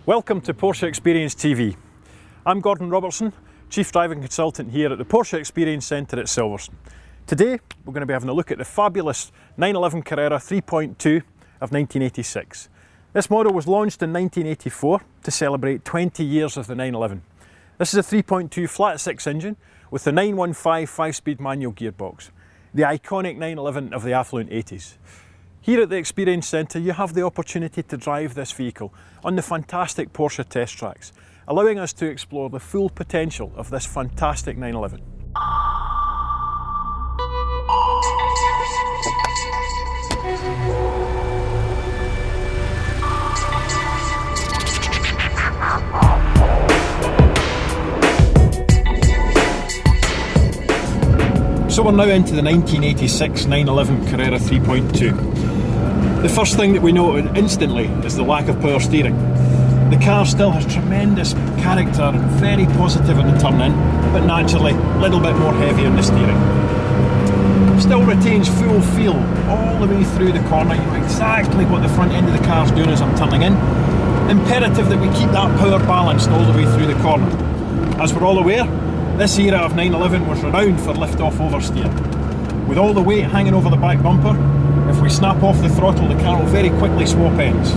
Welcome to Porsche Experience TV. I'm Gordon Robertson, Chief Driving Consultant here at the Porsche Experience Centre at Silverstone. Today we're going to be having a look at the fabulous 911 Carrera 3.2 of 1986. This model was launched in 1984 to celebrate 20 years of the 911. This is a 3.2 flat six engine with the 915 5-speed manual gearbox, the iconic 911 of the affluent 80s. Here at the Experience Centre you have the opportunity to drive this vehicle on the fantastic Porsche test tracks, allowing us to explore the full potential of this fantastic 911. So we're now into the 1986 911 Carrera 3.2. The first thing that we noted instantly is the lack of power steering. The car still has tremendous character and very positive in the turn in, but naturally a little bit more heavy on the steering. Still retains full feel all the way through the corner. You know exactly what the front end of the car is doing as I'm turning in. Imperative that we keep that power balanced all the way through the corner. As we're all aware, this era of 911 was renowned for lift-off oversteer. With all the weight hanging over the back bumper, if we snap off the throttle, the car will very quickly swap ends.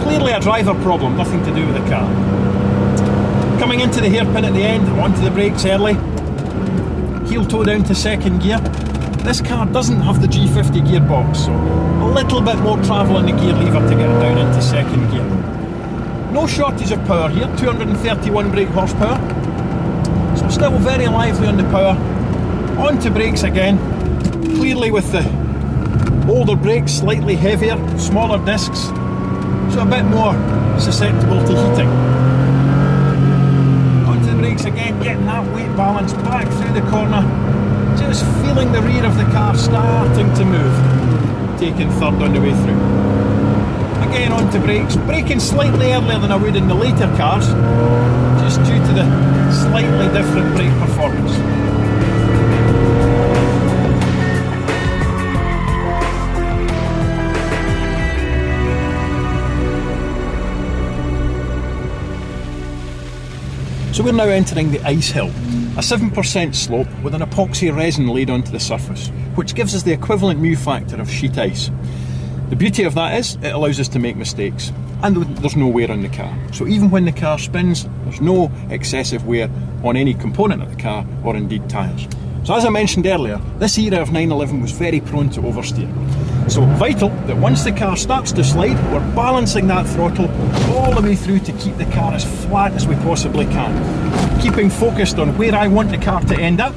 Clearly a driver problem, nothing to do with the car. Coming into the hairpin at the end, onto the brakes early, heel toe down to second gear. This car doesn't have the G50 gearbox, so a little bit more travel in the gear lever to get it down into second gear. No shortage of power here, 231 brake horsepower. So still very lively on the power. Onto brakes again, clearly with the older brakes, slightly heavier, smaller discs, so a bit more susceptible to heating. Onto the brakes again, getting that weight balance back through the corner, just feeling the rear of the car starting to move, taking third on the way through. Again onto brakes, braking slightly earlier than I would in the later cars, just due to the slightly different brake performance. So we're now entering the ice hill, a 7% slope with an epoxy resin laid onto the surface, which gives us the equivalent mu factor of sheet ice. The beauty of that is it allows us to make mistakes, and there's no wear on the car. So even when the car spins, there's no excessive wear on any component of the car or indeed tyres. So as I mentioned earlier, this era of 911 was very prone to oversteer. So vital that once the car starts to slide, we're balancing that throttle all the way through to keep the car as flat as we possibly can. Keeping focused on where I want the car to end up,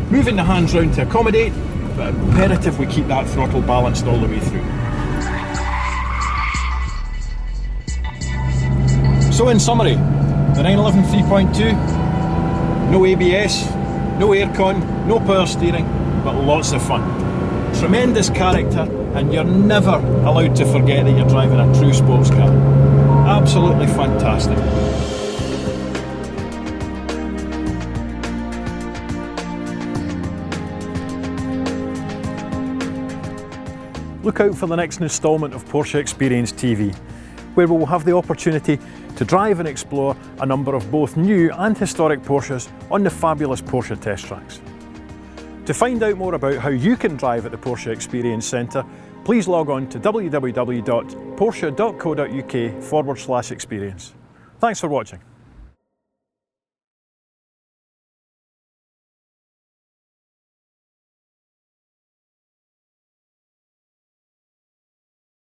moving the hands round to accommodate, but imperative we keep that throttle balanced all the way through. So in summary, the 911 3.2, no ABS, no aircon, no power steering, but lots of fun. Tremendous character, and you're never allowed to forget that you're driving a true sports car. Absolutely fantastic. Look out for the next instalment of Porsche Experience TV, where we will have the opportunity to drive and explore a number of both new and historic Porsches on the fabulous Porsche test tracks. To find out more about how you can drive at the Porsche Experience Centre, please log on to www.porsche.co.uk/experience. Thanks for watching.